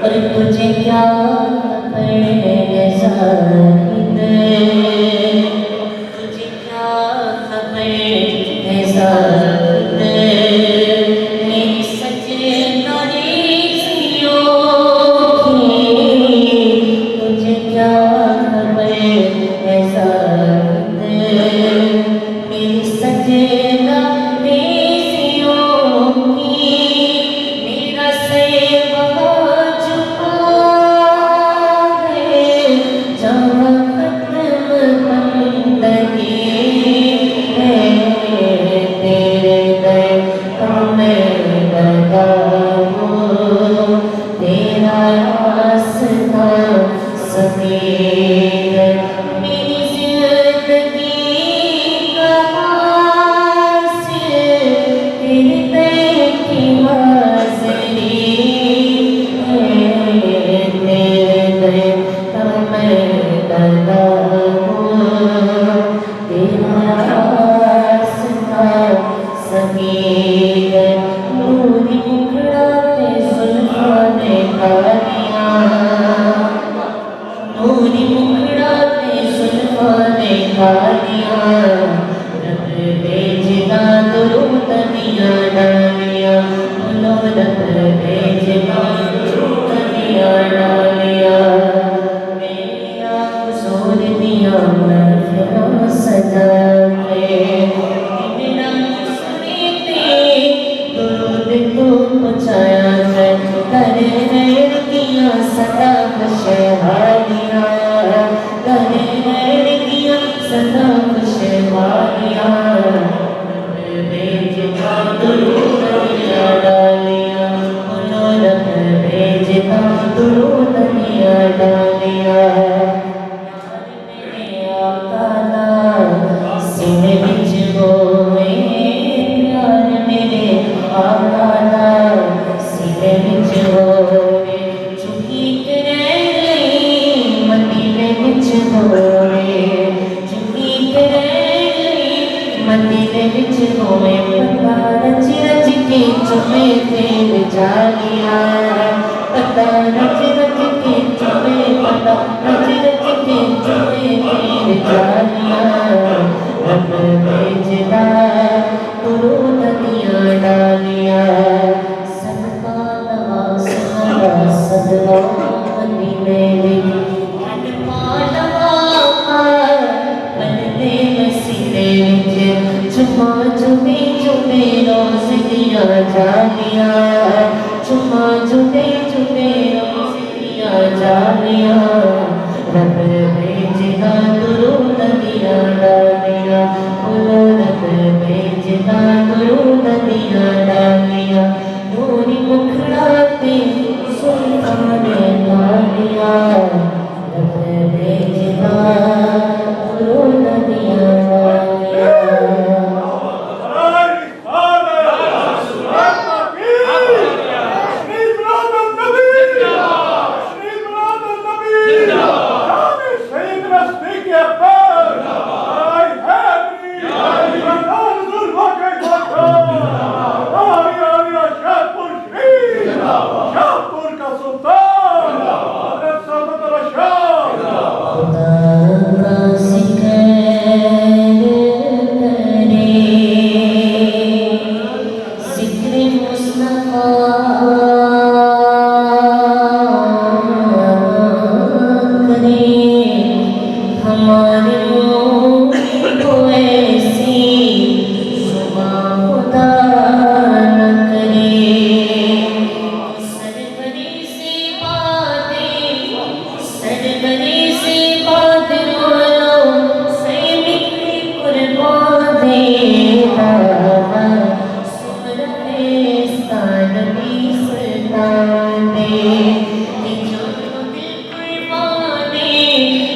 और तुझे क्या खबर ज़ाहिद, तुझे क्या खबर ज़ाहिद, मेरी सजना रेज़ियों की, तुझे क्या खबर ज़ाहिद, मेरी सजना रेज़ियों की, मेरा सर वहाँ झुका है जहाँ खत्म बंदगी है, तेरे दर पर मैं लगा हूँ, तेरा रास्ता समीर, मेरी जिंदगी का हासिल तेरे दर की हाज़िरी है, तेरे दर पर मैं लगा हूँ, तेरा रास्ता समीर, नूरी मुखड़ाते जुल्फ़ों ने कालियाँ, नूरी मुखड़ाते जुल्फ़ों ने कालियाँ, रब भेजना दुरूद दिया डालियाँ, बोलो रब भेजना दुरूद दिया डालियाँ, मेरी आँख जोर दिया महफ़िलों सजा के, मेरा सुनीते दुरूद को पहुँचाया है, करे नैन किया सदा खुशहालियाँ, करे नैन किया सदा खुशहालियाँ, रब भेजना दुरूद दिया डालियाँ, बोलो रब भेजना दुरूद दिया डालियाँ, यार मेरे आका दा सीने विच होवे, प्यार मेरे आका दा सीने विच होवे, चुकी करे लई मदीने विच होवे, चुकी करे लई मदीने विच होवे, पता रच रच के चुमे तेल जालियाँ, पता रच रच के चुमे, पता रच रच के चुमे तेल जालियाँ, रब भेजदा दुरूद दिया डालियाँ, सदका नवाज़ सदका मदीने विच, बंदे मसीने विच, चुमा चुमे चुमे रोज़ दिया जालियाँ, चुमा चुमे चुमे रोज़ दिया जालियाँ, रब भेजना दुरूद दिया डालियाँ, बोलो रब भेजना दुरूद दिया डालियाँ, नूरी मुखड़ाते जुल्फ़ों ने कालियाँ, रब भेजना दुरूद दिया डालियाँ।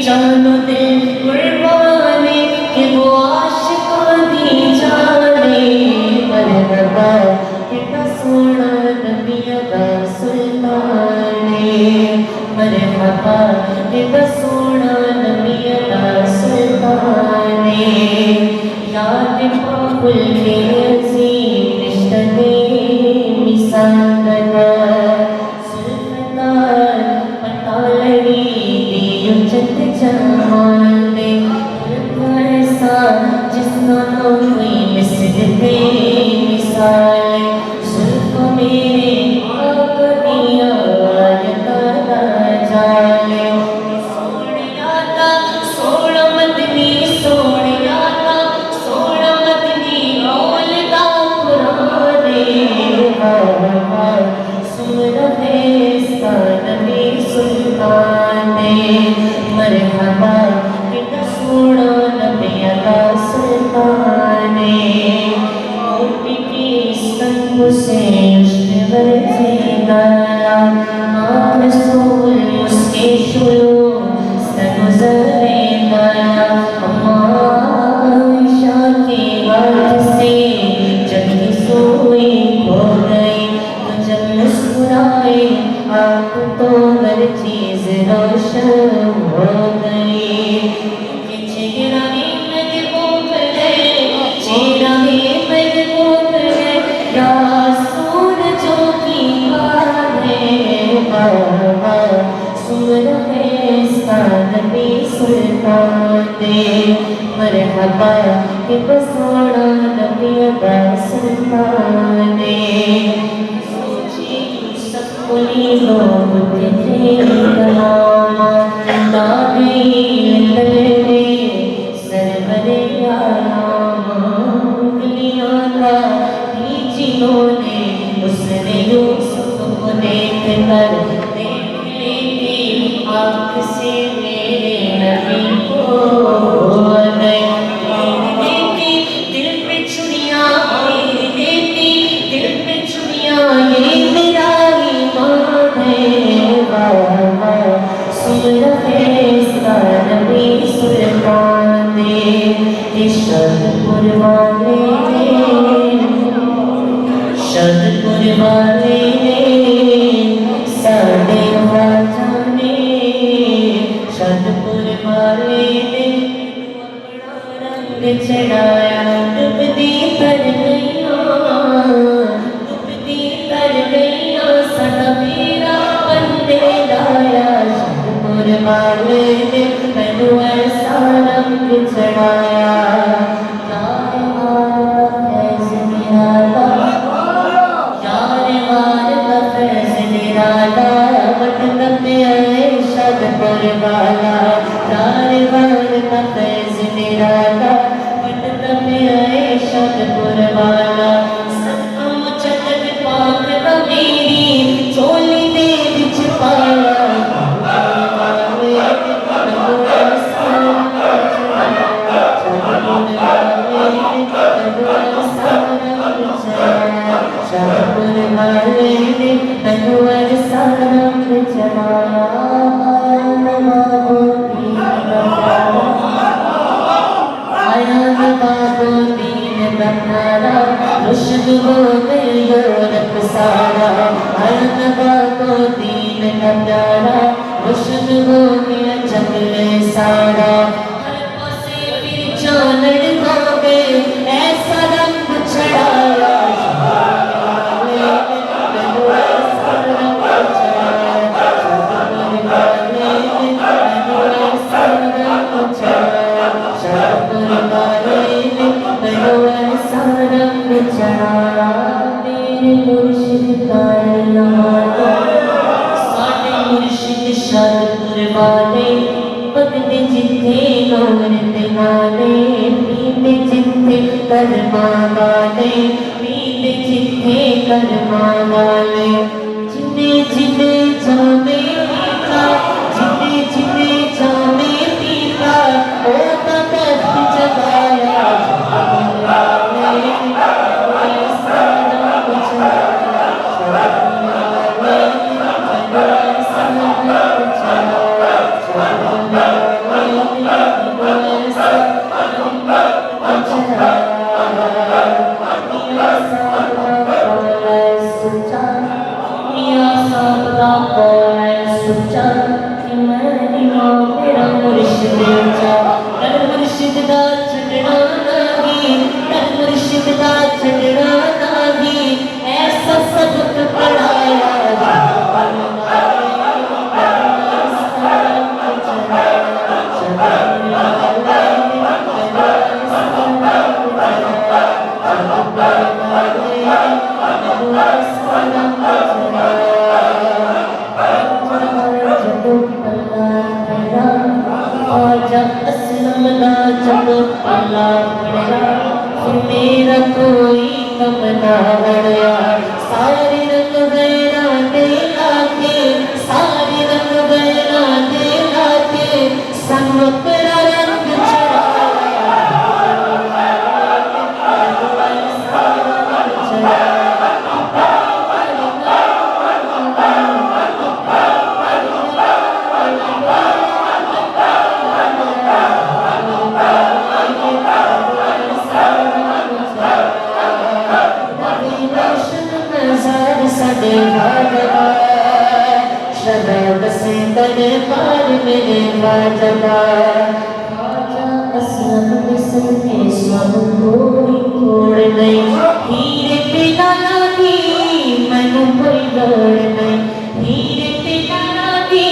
जानो दिल कुर्बानी कि वो आशिक़ों दी जाने, मरहबा कितना सोना नबी अदा सुल्ताने, मरहबा कितना सोना नबी अदा सुल्ताने, याद पाकुल के अज़ीम रिश्ते मिसाल लगा, सुल्तान मरहबा कितना सोना नबी अता सरकाने मोटी की स्तंभ से उष्ण बरसेगा रसूल उसके शुरू से गुजरेगा आयशा की बात से जब सोई हो गई तो जब मुस्कुराए आप तो हर चीज रोशन हो गई चेहरा में महबूब है चेहरा में महबूब है या सूरजों की बाबा सुन रहे नबी सुल्तान दे मरहबा के बसोड़ा नबी अदा सुल्तान दे सोची सकुली लोग थे कलामा ना गई ललने सरवरे आराम गलियां का जिन्होंने उसने यूसुफ को देख कर देख लेती आँख से मेरे नबी को देती दिल पे छुरियां देती दिल पे छुरियां ये मेरा ईमान है बाबा सुन रहे नबी सुल्तान दे शरपुर वाले शरपुर वाले साढ़े जाने शरपुर वाले ने रंग चढ़ाया डुबती तर गईया डुबती तर गईया सदा मेरा बंदे लाया शरपुर वाले ने मैनू ऐसा रंग चढ़ाया शरपुर वाला तारे वार का फैज़ निराला पटना में आए शरपुर वाला सतम चटक पाक का मेरी चोली दे बिच पाया शरपुर वाले ने अनुवर सारंग चढ़ाया रुश्द हो गई यूरोप सारा अरनबा को दीन का प्यारा रुश्द हो गया जंगले सारा हर पासे फिर चानन हो गए ऐसा रंग चढ़ाया मेरे मुर्शिद का साढ़े मुर्शिद शरपुर वाले पगने जिथे गौरत वाले पीते जिथे कर्मा वाले पीते जिथे कर्मा वाले जिन्हें जिन्हें जामे पीता जिन्हें जिन्हें जामे पीता ओ तख्त जगाया मुर्शिद दा छड़ना नहीं मुर्शिद दा छड़ना नहीं ऐसा सबक पढ़ाया जब शराब से दरबार मेरे ख्वाजा का ख्वाजा असलम मिस्र के सब कोई तोड़ नहीं हीरे पे लाला दी मैनू कोई दौड़ नहीं हीरे पे लाला दी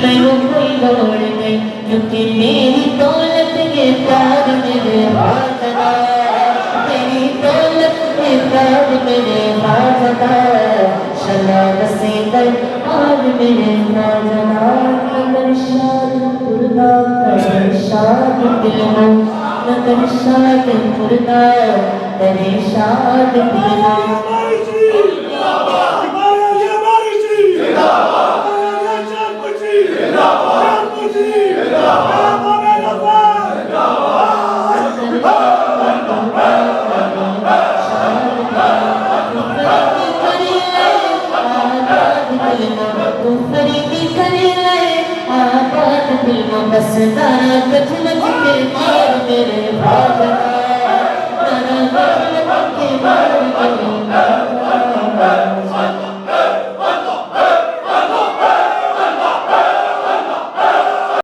मैनू कोई दौड़ नहीं क्योंकि मेरी दौलत के प्यार मेरे ख्वाजा का मेरी दौलत के प्यार मेरे ख्वाजा का शराब से दरबार मेरे ख्वाजा का नगर शाद पुरदा करे शाद दिल में नगर शाद पुरदा करे शाद दिल में बस दाना कठिन के मार मेरे भागना